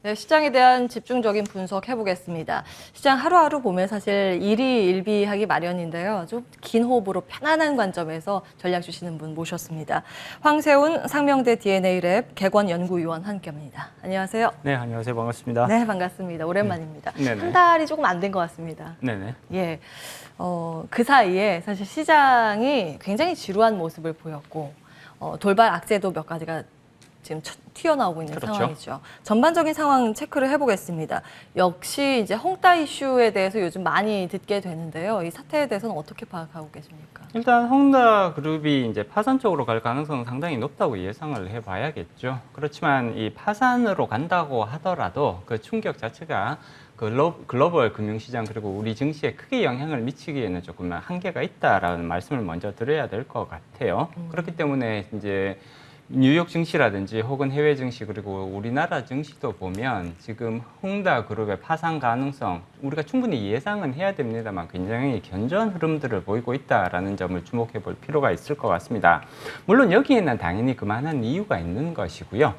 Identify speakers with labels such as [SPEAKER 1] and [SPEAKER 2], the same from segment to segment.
[SPEAKER 1] 네, 시장에 대한 집중적인 분석 해보겠습니다. 시장 하루하루 보면 사실 일희일비하기 마련인데요. 좀 긴 호흡으로 편안한 관점에서 전략 주시는 분 모셨습니다. 황세훈 상명대 D&A랩 객원연구위원 함께합니다. 안녕하세요.
[SPEAKER 2] 네, 안녕하세요. 반갑습니다.
[SPEAKER 1] 네, 반갑습니다. 오랜만입니다.
[SPEAKER 2] 네네.
[SPEAKER 1] 한 달이 조금 안 된 것 같습니다.
[SPEAKER 2] 네네.
[SPEAKER 1] 예, 그 사이에 사실 시장이 굉장히 지루한 모습을 보였고 돌발 악재도 몇 가지가 지금 튀어나오고 있는
[SPEAKER 2] 그렇죠.
[SPEAKER 1] 상황이죠. 전반적인 상황 체크를 해보겠습니다. 역시 이제 홍따 이슈에 대해서 요즘 많이 듣게 되는데요. 이 사태에 대해서는 어떻게 파악하고 계십니까?
[SPEAKER 2] 일단 홍다그룹이 이제 파산 쪽으로 갈 가능성은 상당히 높다고 예상을 해봐야겠죠. 그렇지만 이 파산으로 간다고 하더라도 그 충격 자체가 글로벌 금융시장 그리고 우리 증시에 크게 영향을 미치기에는 조금 한계가 있다라는 말씀을 먼저 드려야 될 것 같아요. 그렇기 때문에 이제 뉴욕 증시라든지 혹은 해외 증시 그리고 우리나라 증시도 보면 지금 홍다그룹의 파산 가능성 우리가 충분히 예상은 해야 됩니다만 굉장히 견조한 흐름들을 보이고 있다라는 점을 주목해 볼 필요가 있을 것 같습니다. 물론 여기에는 당연히 그만한 이유가 있는 것이고요.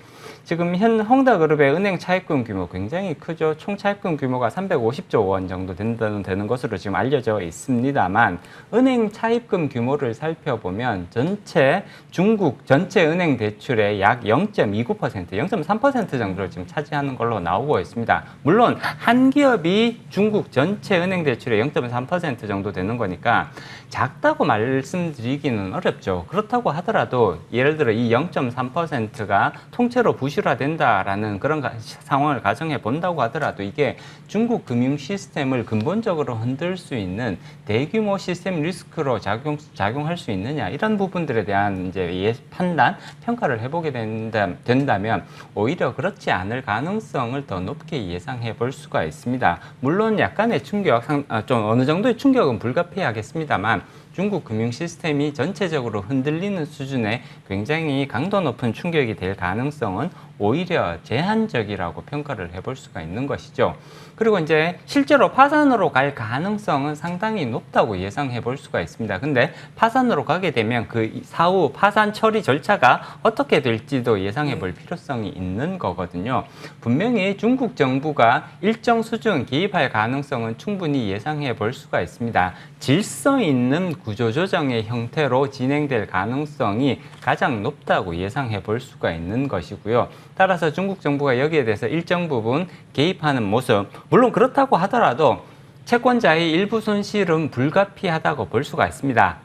[SPEAKER 2] 지금 현 홍다그룹의 은행 차입금 규모 굉장히 크죠. 총 차입금 규모가 350조 원 정도 되는 것으로 지금 알려져 있습니다만 은행 차입금 규모를 살펴보면 중국 전체 은행 대출의 약 0.29%, 0.3% 정도를 지금 차지하는 걸로 나오고 있습니다. 물론 한 기업이 중국 전체 은행 대출의 0.3% 정도 되는 거니까 작다고 말씀드리기는 어렵죠. 그렇다고 하더라도 예를 들어 이 0.3%가 통째로 부실화된다라는 그런 상황을 가정해 본다고 하더라도 이게 중국 금융 시스템을 근본적으로 흔들 수 있는 대규모 시스템 리스크로 작용할 수 있느냐 이런 부분들에 대한 이제 판단, 평가를 해보게 된다면 오히려 그렇지 않을 가능성을 더 높게 예상해 볼 수가 있습니다. 물론 약간의 충격, 좀 어느 정도의 충격은 불가피하겠습니다만 중국 금융 시스템이 전체적으로 흔들리는 수준의 굉장히 강도 높은 충격이 될 가능성은 오히려 제한적이라고 평가를 해볼 수가 있는 것이죠. 그리고 이제 실제로 파산으로 갈 가능성은 상당히 높다고 예상해 볼 수가 있습니다. 근데 파산으로 가게 되면 그 사후 파산 처리 절차가 어떻게 될지도 예상해 볼 필요성이 있는 거거든요. 분명히 중국 정부가 일정 수준 개입할 가능성은 충분히 예상해 볼 수가 있습니다. 질서 있는 구조조정의 형태로 진행될 가능성이 가장 높다고 예상해 볼 수가 있는 것이고요. 따라서 중국 정부가 여기에 대해서 일정 부분 개입하는 모습, 물론 그렇다고 하더라도 채권자의 일부 손실은 불가피하다고 볼 수가 있습니다.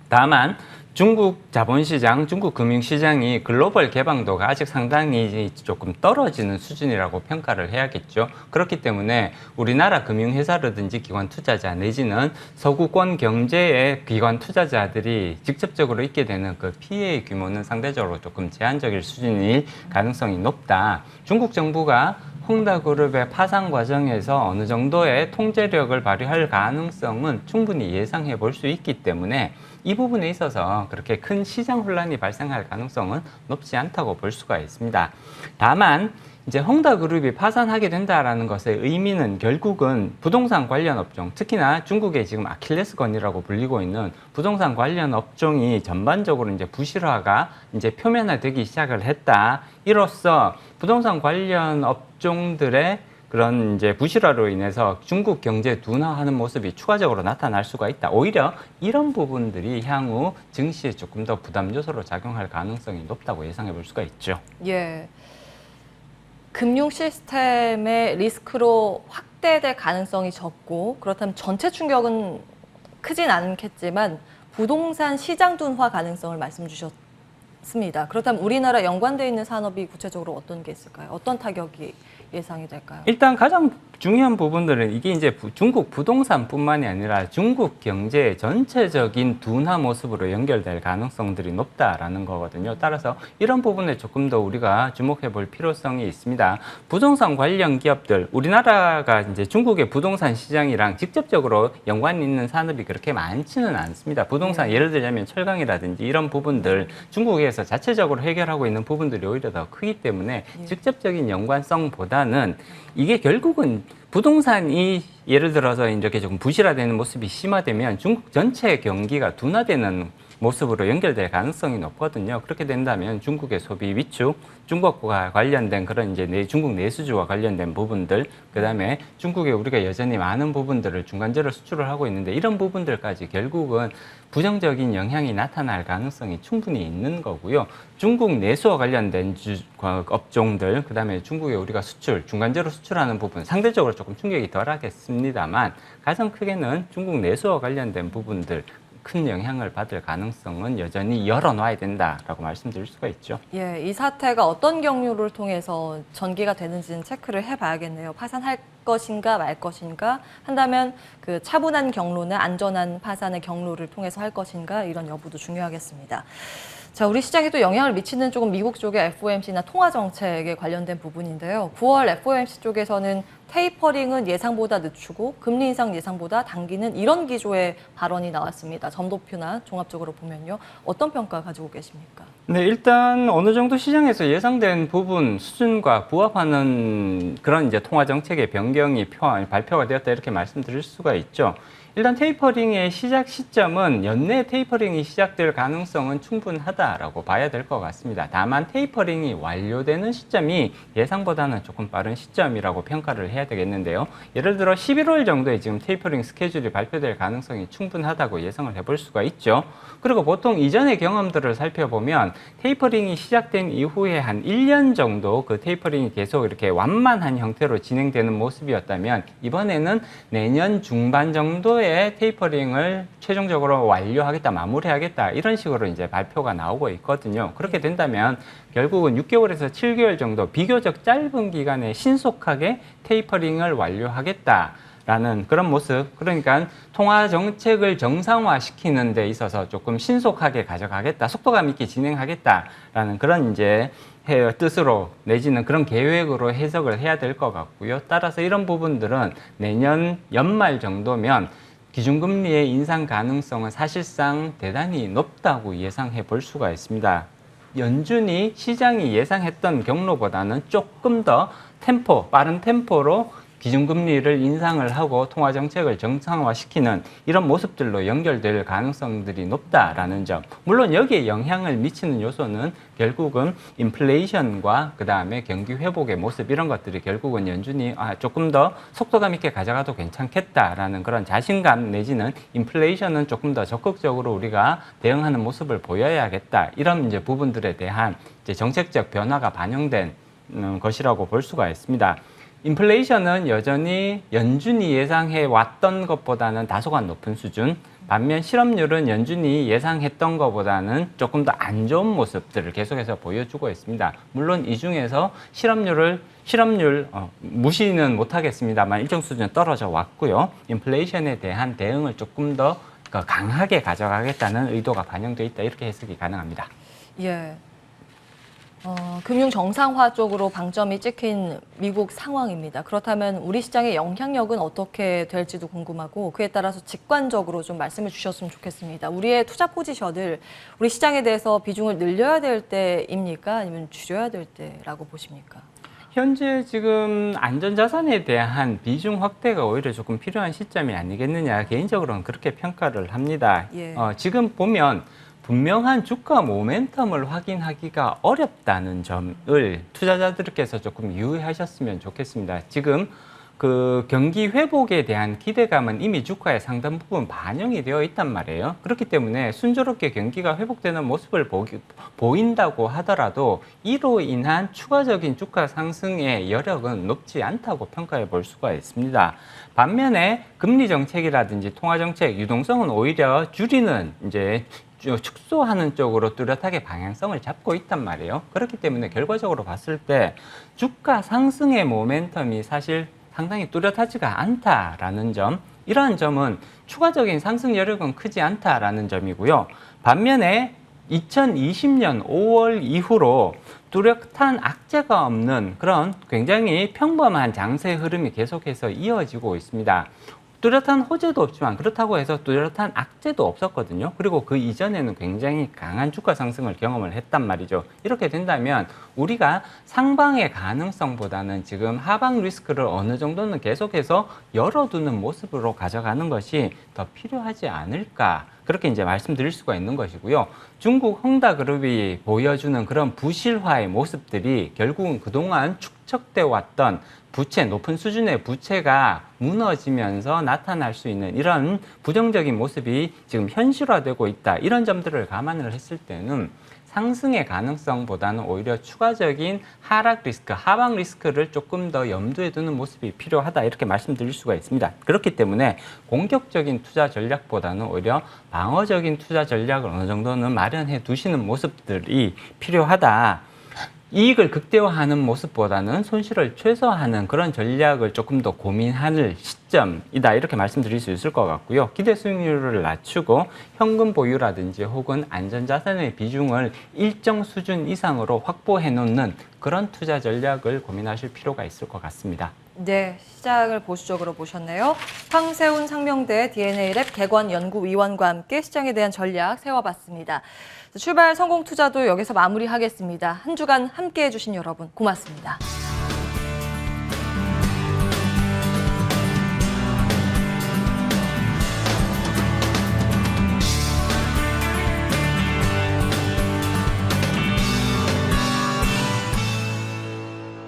[SPEAKER 2] 다만 중국 자본시장, 중국 금융시장이 글로벌 개방도가 아직 상당히 조금 떨어지는 수준이라고 평가를 해야겠죠. 그렇기 때문에 우리나라 금융회사라든지 기관 투자자 내지는 서구권 경제의 기관 투자자들이 직접적으로 있게 되는 그 피해의 규모는 상대적으로 조금 제한적일 수준일 가능성이 높다. 중국 정부가 홍다그룹의 파산 과정에서 어느 정도의 통제력을 발휘할 가능성은 충분히 예상해 볼 수 있기 때문에 이 부분에 있어서 그렇게 큰 시장 혼란이 발생할 가능성은 높지 않다고 볼 수가 있습니다. 다만 이제 홍다그룹이 파산하게 된다라는 것의 의미는 결국은 부동산 관련 업종, 특히나 중국의 지금 아킬레스건이라고 불리고 있는 부동산 관련 업종이 전반적으로 이제 부실화가 이제 표면화되기 시작을 했다. 이로써 부동산 관련 업종들의 그런 이제 부실화로 인해서 중국 경제 둔화하는 모습이 추가적으로 나타날 수가 있다. 오히려 이런 부분들이 향후 증시에 조금 더 부담 요소로 작용할 가능성이 높다고 예상해 볼 수가 있죠.
[SPEAKER 1] 예. 금융 시스템의 리스크로 확대될 가능성이 적고 그렇다면 전체 충격은 크진 않겠지만 부동산 시장 둔화 가능성을 말씀 주셨습니다. 그렇다면 우리나라 연관되어 있는 산업이 구체적으로 어떤 게 있을까요? 어떤 타격이 예상이 될까요?
[SPEAKER 2] 일단 가장 중요한 부분들은 이게 이제 중국 부동산뿐만이 아니라 중국 경제의 전체적인 둔화 모습으로 연결될 가능성들이 높다라는 거거든요. 따라서 이런 부분에 조금 더 우리가 주목해 볼 필요성이 있습니다. 부동산 관련 기업들, 우리나라가 이제 중국의 부동산 시장이랑 직접적으로 연관이 있는 산업이 그렇게 많지는 않습니다. 부동산 예를 들자면 철강이라든지 이런 부분들 중국에서 자체적으로 해결하고 있는 부분들이 오히려 더 크기 때문에 직접적인 연관성보다는 이게 결국은 부동산이 예를 들어서 이렇게 조금 부실화되는 모습이 심화되면 중국 전체 경기가 둔화되는 모습으로 연결될 가능성이 높거든요. 그렇게 된다면 중국의 소비 위축, 중국과 관련된 그런 이제 중국 내수주와 관련된 부분들, 그다음에 중국에 우리가 여전히 많은 부분들을 중간재료 수출을 하고 있는데 이런 부분들까지 결국은 부정적인 영향이 나타날 가능성이 충분히 있는 거고요. 중국 내수와 관련된 업종들, 그다음에 중국에 우리가 수출, 중간재료 수출하는 부분 상대적으로 조금 충격이 덜하겠습니다만 가장 크게는 중국 내수와 관련된 부분들 큰 영향을 받을 가능성은 여전히 열어놔야 된다라고 말씀드릴 수가 있죠.
[SPEAKER 1] 예, 이 사태가 어떤 경로를 통해서 전개가 되는지는 체크를 해봐야겠네요. 파산할 것인가 말 것인가 한다면 그 차분한 경로는 안전한 파산의 경로를 통해서 할 것인가 이런 여부도 중요하겠습니다. 자, 우리 시장에도 영향을 미치는 조금 미국 쪽의 FOMC나 통화 정책에 관련된 부분인데요. 9월 FOMC 쪽에서는 테이퍼링은 예상보다 늦추고 금리 인상 예상보다 당기는 이런 기조의 발언이 나왔습니다. 점도표나 종합적으로 보면요. 어떤 평가 가지고 계십니까?
[SPEAKER 2] 네, 일단 어느 정도 시장에서 예상된 부분 수준과 부합하는 그런 이제 통화 정책의 변경이 발표가 되었다 이렇게 말씀드릴 수가 있죠. 일단 테이퍼링의 시작 시점은 연내 테이퍼링이 시작될 가능성은 충분하다라고 봐야 될 것 같습니다. 다만 테이퍼링이 완료되는 시점이 예상보다는 조금 빠른 시점이라고 평가를 해야 되겠는데요. 예를 들어 11월 정도에 지금 테이퍼링 스케줄이 발표될 가능성이 충분하다고 예상을 해볼 수가 있죠. 그리고 보통 이전의 경험들을 살펴보면 테이퍼링이 시작된 이후에 한 1년 정도 그 테이퍼링이 계속 이렇게 완만한 형태로 진행되는 모습이었다면 이번에는 내년 중반 정도에 테이퍼링을 최종적으로 완료하겠다, 마무리하겠다 이런 식으로 이제 발표가 나오고 있거든요. 그렇게 된다면 결국은 6개월에서 7개월 정도 비교적 짧은 기간에 신속하게 테이퍼링을 완료하겠다라는 그런 모습, 그러니까 통화 정책을 정상화시키는 데 있어서 조금 신속하게 가져가겠다, 속도감 있게 진행하겠다라는 그런 이제 뜻으로 내지는 그런 계획으로 해석을 해야 될 것 같고요. 따라서 이런 부분들은 내년 연말 정도면 기준금리의 인상 가능성은 사실상 대단히 높다고 예상해 볼 수가 있습니다. 연준이 시장이 예상했던 경로보다는 조금 더 빠른 템포로 기준금리를 인상을 하고 통화정책을 정상화시키는 이런 모습들로 연결될 가능성들이 높다라는 점. 물론 여기에 영향을 미치는 요소는 결국은 인플레이션과 그 다음에 경기 회복의 모습 이런 것들이 결국은 연준이 조금 더 속도감 있게 가져가도 괜찮겠다라는 그런 자신감 내지는 인플레이션은 조금 더 적극적으로 우리가 대응하는 모습을 보여야겠다. 이런 이제 부분들에 대한 이제 정책적 변화가 반영된 것이라고 볼 수가 있습니다. 인플레이션은 여전히 연준이 예상해 왔던 것보다는 다소간 높은 수준, 반면 실업률은 연준이 예상했던 것보다는 조금 더 안 좋은 모습들을 계속해서 보여주고 있습니다. 물론 이 중에서 실업률 무시는 못하겠습니다만 일정 수준 떨어져 왔고요. 인플레이션에 대한 대응을 조금 더 강하게 가져가겠다는 의도가 반영되어 있다 이렇게 해석이 가능합니다.
[SPEAKER 1] 예. 금융 정상화 쪽으로 방점이 찍힌 미국 상황입니다. 그렇다면 우리 시장의 영향력은 어떻게 될지도 궁금하고 그에 따라서 직관적으로 좀 말씀을 주셨으면 좋겠습니다. 우리의 투자 포지션을 우리 시장에 대해서 비중을 늘려야 될 때입니까? 아니면 줄여야 될 때라고 보십니까?
[SPEAKER 2] 현재 지금 안전자산에 대한 비중 확대가 오히려 조금 필요한 시점이 아니겠느냐 개인적으로는 그렇게 평가를 합니다.
[SPEAKER 1] 예.
[SPEAKER 2] 지금 보면 분명한 주가 모멘텀을 확인하기가 어렵다는 점을 투자자들께서 조금 유의하셨으면 좋겠습니다. 지금 그 경기 회복에 대한 기대감은 이미 주가에 상당 부분 반영이 되어 있단 말이에요. 그렇기 때문에 순조롭게 경기가 회복되는 모습을 보인다고 하더라도 이로 인한 추가적인 주가 상승의 여력은 높지 않다고 평가해 볼 수가 있습니다. 반면에 금리 정책이라든지 통화 정책 유동성은 오히려 줄이는 이제 축소하는 쪽으로 뚜렷하게 방향성을 잡고 있단 말이에요. 그렇기 때문에 결과적으로 봤을 때 주가 상승의 모멘텀이 사실 상당히 뚜렷하지가 않다라는 점, 이러한 점은 추가적인 상승 여력은 크지 않다라는 점이고요. 반면에 2020년 5월 이후로 뚜렷한 악재가 없는 그런 굉장히 평범한 장세 흐름이 계속해서 이어지고 있습니다. 뚜렷한 호재도 없지만 그렇다고 해서 뚜렷한 악재도 없었거든요. 그리고 그 이전에는 굉장히 강한 주가 상승을 경험을 했단 말이죠. 이렇게 된다면 우리가 상방의 가능성보다는 지금 하방 리스크를 어느 정도는 계속해서 열어두는 모습으로 가져가는 것이 더 필요하지 않을까. 그렇게 이제 말씀드릴 수가 있는 것이고요. 중국 헝다그룹이 보여주는 그런 부실화의 모습들이 결국은 그동안 축적돼 왔던 부채, 높은 수준의 부채가 무너지면서 나타날 수 있는 이런 부정적인 모습이 지금 현실화되고 있다. 이런 점들을 감안을 했을 때는 상승의 가능성보다는 오히려 추가적인 하락 리스크, 하방 리스크를 조금 더 염두에 두는 모습이 필요하다. 이렇게 말씀드릴 수가 있습니다. 그렇기 때문에 공격적인 투자 전략보다는 오히려 방어적인 투자 전략을 어느 정도는 마련해 두시는 모습들이 필요하다. 이익을 극대화하는 모습보다는 손실을 최소화하는 그런 전략을 조금 더 고민할 시점이다. 이렇게 말씀드릴 수 있을 것 같고요. 기대 수익률을 낮추고 현금 보유라든지 혹은 안전자산의 비중을 일정 수준 이상으로 확보해 놓는 그런 투자 전략을 고민하실 필요가 있을 것 같습니다.
[SPEAKER 1] 네, 시장을 보수적으로 보셨네요. 황세훈 상명대 DNA랩 개관연구위원과 함께 시장에 대한 전략 세워봤습니다. 출발 성공 투자도 여기서 마무리하겠습니다. 한 주간 함께해 주신 여러분 고맙습니다.